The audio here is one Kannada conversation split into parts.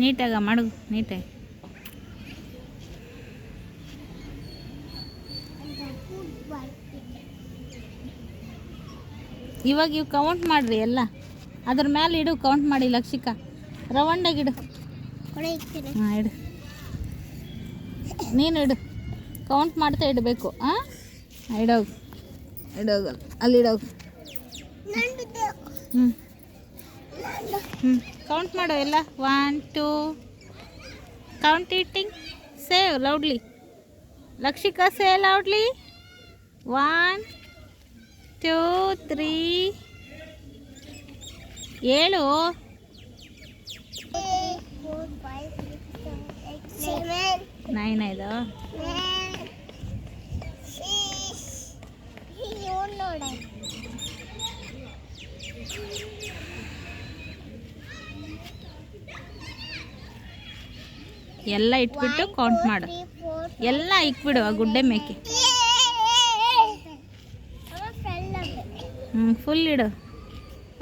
ನೀಟಾಗ ಮಾಡು ನೀಟಾಗಿ. ಇವಾಗ ಇವು ಕೌಂಟ್ ಮಾಡಿರಿ ಎಲ್ಲ, ಅದ್ರ ಮೇಲೆ ಇಡು, ಕೌಂಟ್ ಮಾಡಿ ಲಕ್ಷಿಕ. ರವಂಡಾಗಿಡು. ಹಾಂ ಇಡು, ನೀನು ಇಡು, ಕೌಂಟ್ ಮಾಡ್ತಾ ಇಡಬೇಕು. ಹಾಂ ಇಡೋಗು ಇಡೋಗು, ಅಲ್ಲಿ ಇಡೋಗು. ಹ್ಞೂ ಕೌಂಟ್ ಮಾಡು ಎಲ್ಲ. 1 2 ಕೌಂಟ್ ಈಟಿಂಗ್. ಸೇ ಲೌಡ್ಲಿ ಲಕ್ಷಿಕಾ, ಸೇ ಲೌಡ್ಲಿ. 1 2 3 ಹೇಳು. 9 ಆಯ್ತು. ಎಲ್ಲ ಇಟ್ಬಿಟ್ಟು ಕೌಂಟ್ ಮಾಡು. ಎಲ್ಲ ಇಕ್ಬಿಡು ಆ ಗುಡ್ಡೆ ಮೇಕೆ. ಫುಲ್ ಇಡು,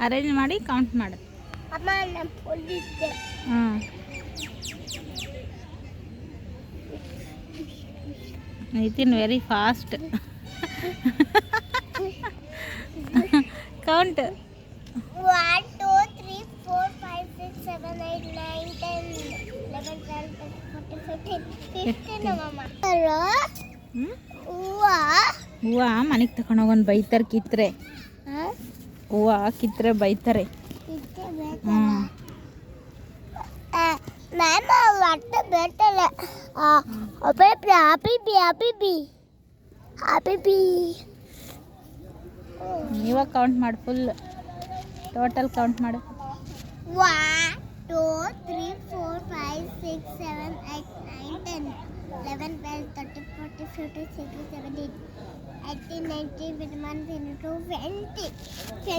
ಅರೇಂಜ್ ಮಾಡಿ ಕೌಂಟ್ ಮಾಡು. ಹಾಂ ನಿತಿನ್ ವೆರಿ ಫಾಸ್ಟ್. ಕೌಂಟ್. 1 2 3 4 5 6 7 8 9 10 11 12 13 14 15 ಅಮ್ಮ. ಹೂವು ಮನೆಗೆ ತಗೊಂಡೋಗೋನ್ ಬೈತಾರೆ ಕಿತ್ತರೆ. ಹೂವು ಕಿತ್ತರೆ ಬೈತಾರೆ. ನಾನು ಒಟ್ಟು ಬೇಟಲ್ಲ. ಹ್ಯಾಪಿ ಇವಾಗ ಕೌಂಟ್ ಮಾಡು, ಫುಲ್ ಟೋಟಲ್ ಕೌಂಟ್ ಮಾಡು. 1 2 3 4 5 6 7 8 9 10 11 12 13 14 15 16 17 18 19 21 22 20